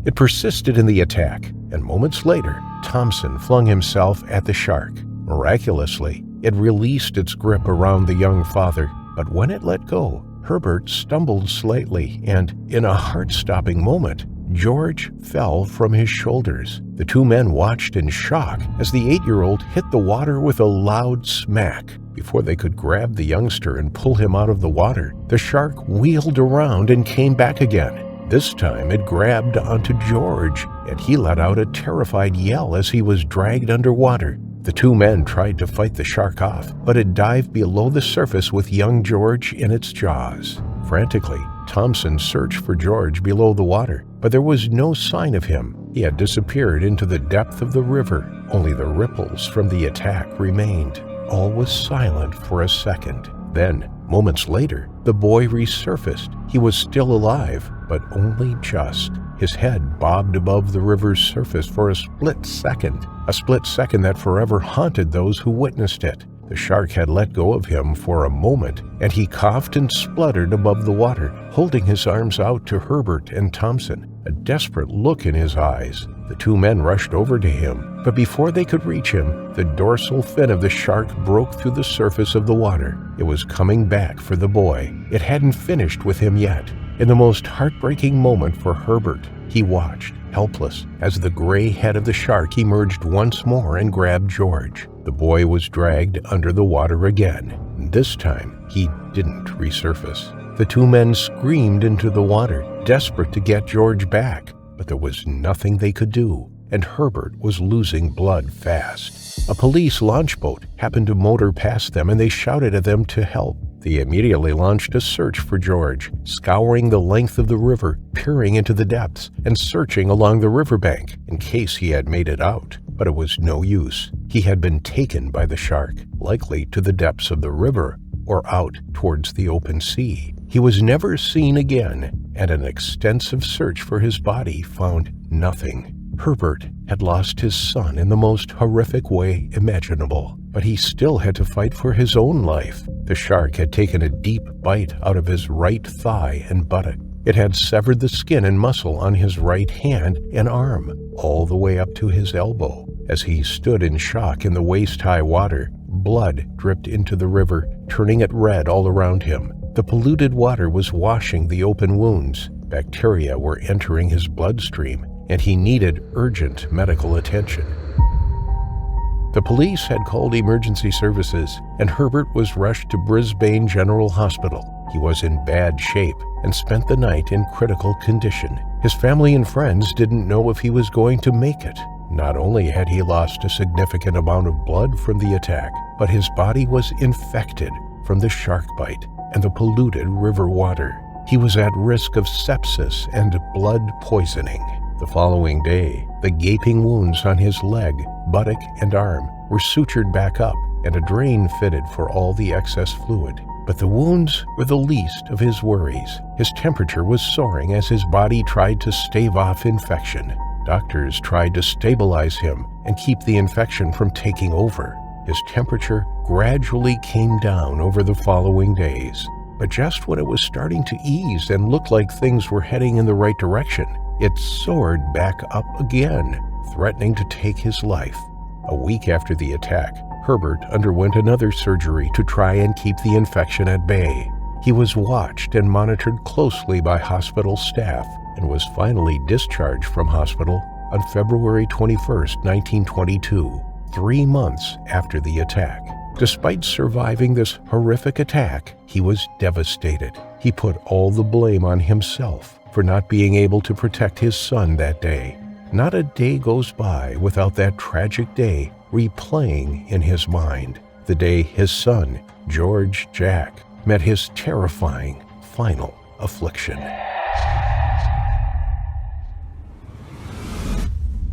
It persisted in the attack, and moments later, Thompson flung himself at the shark. Miraculously, it released its grip around the young father, but when it let go, Herbert stumbled slightly, and in a heart-stopping moment, George fell from his shoulders. The two men watched in shock as the 8-year-old hit the water with a loud smack. Before they could grab the youngster and pull him out of the water, the shark wheeled around and came back again. This time it grabbed onto George, and he let out a terrified yell as he was dragged underwater. The two men tried to fight the shark off, but it dived below the surface with young George in its jaws. Frantically, Thompson searched for George below the water, but there was no sign of him. He had disappeared into the depth of the river. Only the ripples from the attack remained. All was silent for a second. Then, moments later, the boy resurfaced. He was still alive, but only just. His head bobbed above the river's surface for a split second that forever haunted those who witnessed it. The shark had let go of him for a moment, and he coughed and spluttered above the water, holding his arms out to Herbert and Thompson, a desperate look in his eyes. The two men rushed over to him, but before they could reach him, the dorsal fin of the shark broke through the surface of the water. It was coming back for the boy. It hadn't finished with him yet. In the most heartbreaking moment for Herbert, he watched, helpless, as the gray head of the shark emerged once more and grabbed George. The boy was dragged under the water again. This time, he didn't resurface. The two men screamed into the water, desperate to get George back, but there was nothing they could do, and Herbert was losing blood fast. A police launch boat happened to motor past them, and they shouted at them to help. They immediately launched a search for George, scouring the length of the river, peering into the depths, and searching along the riverbank in case he had made it out. But it was no use. He had been taken by the shark, likely to the depths of the river or out towards the open sea. He was never seen again, and an extensive search for his body found nothing. Herbert had lost his son in the most horrific way imaginable, but he still had to fight for his own life. The shark had taken a deep bite out of his right thigh and buttock. It had severed the skin and muscle on his right hand and arm, all the way up to his elbow. As he stood in shock in the waist-high water, blood dripped into the river, turning it red all around him. The polluted water was washing the open wounds. Bacteria were entering his bloodstream, and he needed urgent medical attention. The police had called emergency services, and Herbert was rushed to Brisbane General Hospital. He was in bad shape and spent the night in critical condition. His family and friends didn't know if he was going to make it. Not only had he lost a significant amount of blood from the attack, but his body was infected from the shark bite and the polluted river water. He was at risk of sepsis and blood poisoning. The following day, the gaping wounds on his leg, buttock, and arm were sutured back up, and a drain fitted for all the excess fluid. But the wounds were the least of his worries. His temperature was soaring as his body tried to stave off infection. Doctors tried to stabilize him and keep the infection from taking over. His temperature gradually came down over the following days. But just when it was starting to ease and looked like things were heading in the right direction, it soared back up again, threatening to take his life. A week after the attack, Herbert underwent another surgery to try and keep the infection at bay. He was watched and monitored closely by hospital staff and was finally discharged from hospital on February 21, 1922, 3 months after the attack. Despite surviving this horrific attack, he was devastated. He put all the blame on himself for not being able to protect his son that day. Not a day goes by without that tragic day replaying in his mind, the day his son, George Jack, met his terrifying final affliction.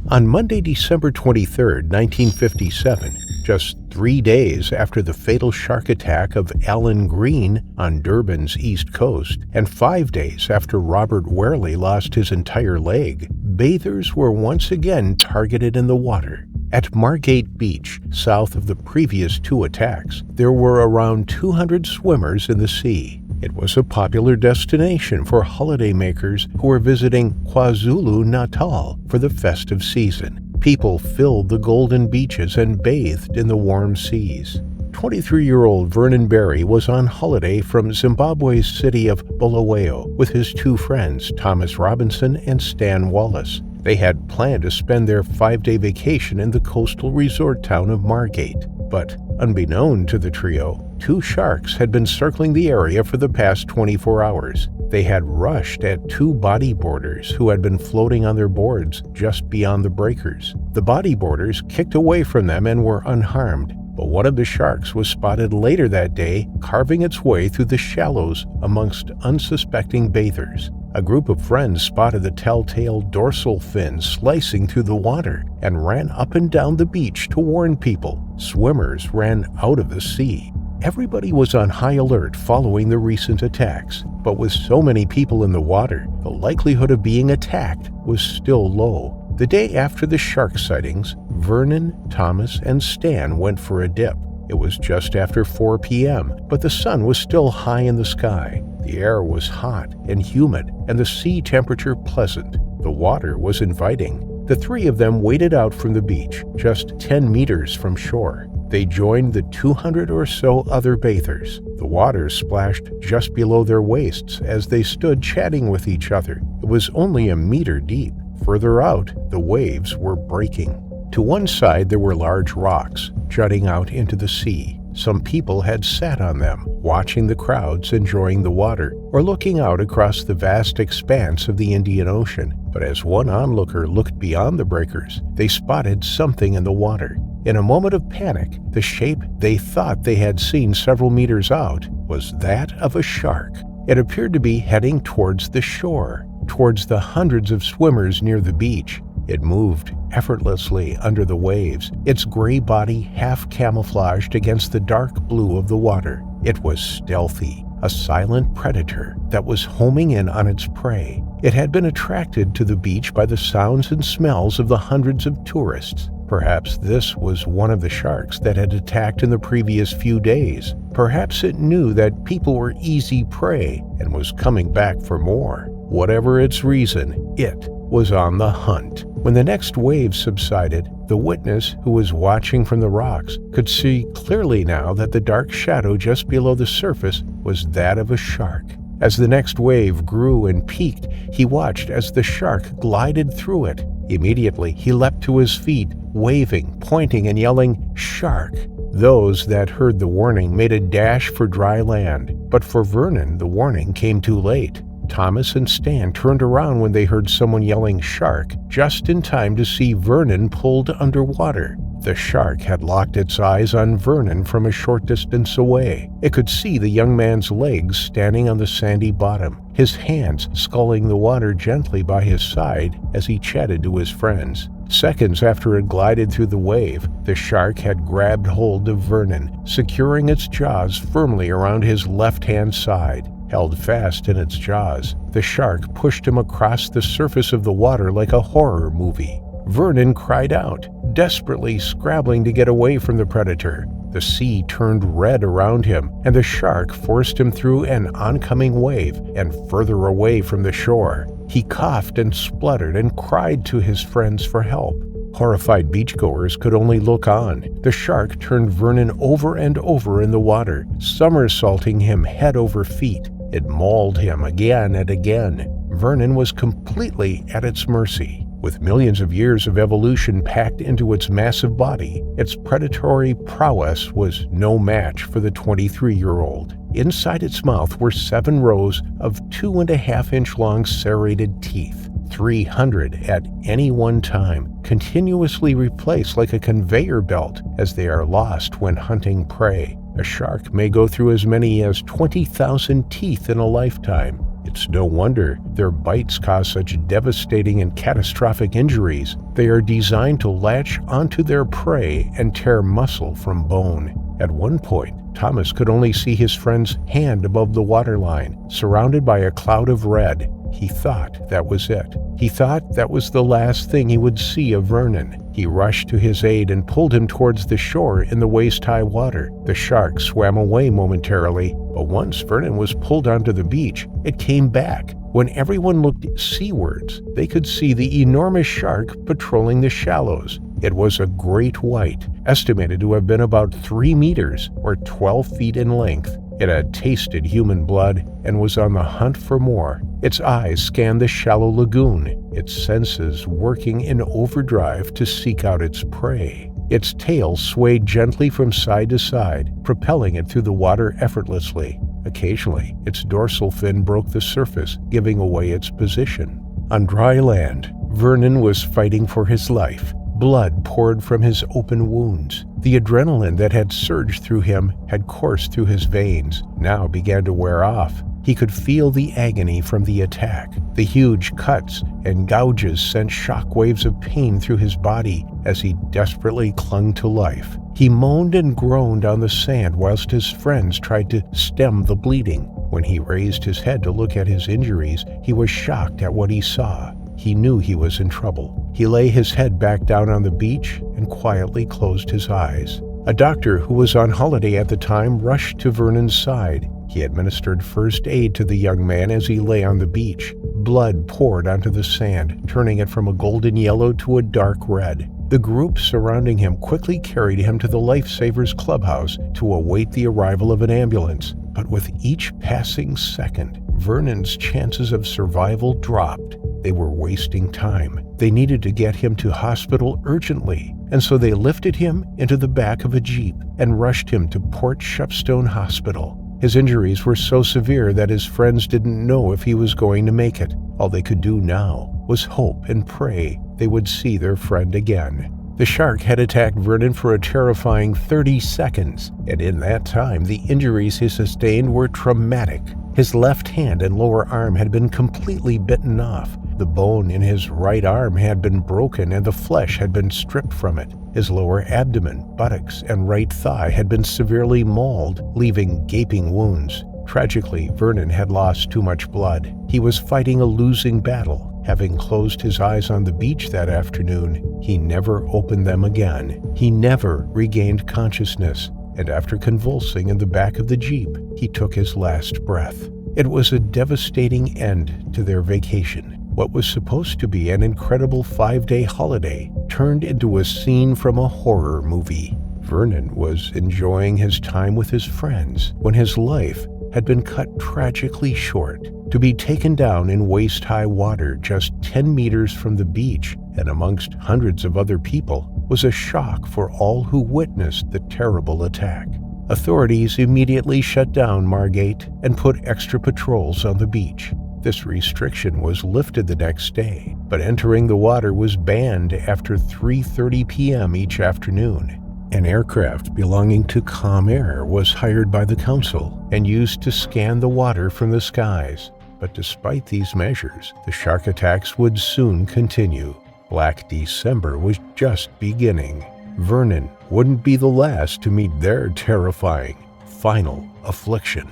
On Monday, December 23, 1957, just 3 days after the fatal shark attack of Alan Green on Durban's east coast, and 5 days after Robert Werley lost his entire leg, bathers were once again targeted in the water. At Margate Beach, south of the previous 2 attacks, there were around 200 swimmers in the sea. It was a popular destination for holidaymakers who were visiting KwaZulu-Natal for the festive season. People filled the golden beaches and bathed in the warm seas. 23-year-old Vernon Berry was on holiday from Zimbabwe's city of Bulawayo with his 2 friends, Thomas Robinson and Stan Wallace. They had planned to spend their 5-day vacation in the coastal resort town of Margate. But unbeknown to the trio, 2 sharks had been circling the area for the past 24 hours. They had rushed at 2 bodyboarders who had been floating on their boards just beyond the breakers. The bodyboarders kicked away from them and were unharmed, but one of the sharks was spotted later that day carving its way through the shallows amongst unsuspecting bathers. A group of friends spotted the telltale dorsal fin slicing through the water and ran up and down the beach to warn people. Swimmers ran out of the sea. Everybody was on high alert following the recent attacks, but with so many people in the water, the likelihood of being attacked was still low. The day after the shark sightings, Vernon, Thomas, and Stan went for a dip. It was just after 4 p.m., but the sun was still high in the sky. The air was hot and humid, and the sea temperature pleasant. The water was inviting. The 3 of them waded out from the beach, just 10 meters from shore. They joined the 200 or so other bathers. The water splashed just below their waists as they stood chatting with each other. It was only a meter deep. Further out, the waves were breaking. To one side there were large rocks jutting out into the sea. Some people had sat on them, watching the crowds enjoying the water, or looking out across the vast expanse of the Indian Ocean. But as one onlooker looked beyond the breakers, they spotted something in the water. In a moment of panic, the shape they thought they had seen several meters out was that of a shark. It appeared to be heading towards the shore, towards the hundreds of swimmers near the beach. It moved effortlessly under the waves, its gray body half camouflaged against the dark blue of the water. It was stealthy, a silent predator that was homing in on its prey. It had been attracted to the beach by the sounds and smells of the hundreds of tourists. Perhaps this was one of the sharks that had attacked in the previous few days. Perhaps it knew that people were easy prey and was coming back for more. Whatever its reason, it was on the hunt. When the next wave subsided, the witness, who was watching from the rocks, could see clearly now that the dark shadow just below the surface was that of a shark. As the next wave grew and peaked, he watched as the shark glided through it. Immediately, he leapt to his feet, waving, pointing, and yelling, "Shark!" Those that heard the warning made a dash for dry land, but for Vernon, the warning came too late. Thomas and Stan turned around when they heard someone yelling "Shark," just in time to see Vernon pulled underwater. The shark had locked its eyes on Vernon from a short distance away. It could see the young man's legs standing on the sandy bottom, his hands sculling the water gently by his side as he chatted to his friends. Seconds after it glided through the wave, the shark had grabbed hold of Vernon, securing its jaws firmly around his left-hand side. Held fast in its jaws, the shark pushed him across the surface of the water like a horror movie. Vernon cried out, desperately scrabbling to get away from the predator. The sea turned red around him, and the shark forced him through an oncoming wave and further away from the shore. He coughed and spluttered and cried to his friends for help. Horrified beachgoers could only look on. The shark turned Vernon over and over in the water, somersaulting him head over feet. It mauled him again and again. Vernon was completely at its mercy. With millions of years of evolution packed into its massive body, its predatory prowess was no match for the 23-year-old. Inside its mouth were 7 rows of 2.5-inch long serrated teeth, 300 at any one time, continuously replaced like a conveyor belt as they are lost when hunting prey. A shark may go through as many as 20,000 teeth in a lifetime. It's no wonder their bites cause such devastating and catastrophic injuries. They are designed to latch onto their prey and tear muscle from bone. At one point, Thomas could only see his friend's hand above the waterline, surrounded by a cloud of red. He thought that was it. He thought that was the last thing he would see of Vernon. He rushed to his aid and pulled him towards the shore in the waist-high water. The shark swam away momentarily, but once Vernon was pulled onto the beach, it came back. When everyone looked seawards, they could see the enormous shark patrolling the shallows. It was a great white, estimated to have been about 3 meters or 12 feet in length. It had tasted human blood and was on the hunt for more. Its eyes scanned the shallow lagoon, its senses working in overdrive to seek out its prey. Its tail swayed gently from side to side, propelling it through the water effortlessly. Occasionally, its dorsal fin broke the surface, giving away its position. On dry land, Vernon was fighting for his life. Blood poured from his open wounds. The adrenaline that had surged through him had coursed through his veins, now began to wear off. He could feel the agony from the attack. The huge cuts and gouges sent shockwaves of pain through his body as he desperately clung to life. He moaned and groaned on the sand whilst his friends tried to stem the bleeding. When he raised his head to look at his injuries, he was shocked at what he saw. He knew he was in trouble. He lay his head back down on the beach and quietly closed his eyes. A doctor who was on holiday at the time rushed to Vernon's side. He administered first aid to the young man as he lay on the beach. Blood poured onto the sand, turning it from a golden yellow to a dark red. The group surrounding him quickly carried him to the Lifesavers Clubhouse to await the arrival of an ambulance. But with each passing second, Vernon's chances of survival dropped. They were wasting time. They needed to get him to hospital urgently, and so they lifted him into the back of a jeep and rushed him to Port Shepstone Hospital. His injuries were so severe that his friends didn't know if he was going to make it. All they could do now was hope and pray they would see their friend again. The shark had attacked Vernon for a terrifying 30 seconds, and in that time the injuries he sustained were traumatic. His left hand and lower arm had been completely bitten off. The bone in his right arm had been broken and the flesh had been stripped from it. His lower abdomen, buttocks, and right thigh had been severely mauled, leaving gaping wounds. Tragically, Vernon had lost too much blood. He was fighting a losing battle. Having closed his eyes on the beach that afternoon, he never opened them again. He never regained consciousness, and after convulsing in the back of the jeep, he took his last breath. It was a devastating end to their vacation. What was supposed to be an incredible 5-day holiday turned into a scene from a horror movie. Vernon was enjoying his time with his friends when his life had been cut tragically short. To be taken down in waist-high water just 10 meters from the beach and amongst hundreds of other people was a shock for all who witnessed the terrible attack. Authorities immediately shut down Margate and put extra patrols on the beach. This restriction was lifted the next day, but entering the water was banned after 3:30 p.m. each afternoon. An aircraft belonging to Calm Air was hired by the council and used to scan the water from the skies. But despite these measures, the shark attacks would soon continue. Black December was just beginning. Vernon wouldn't be the last to meet their terrifying final affliction.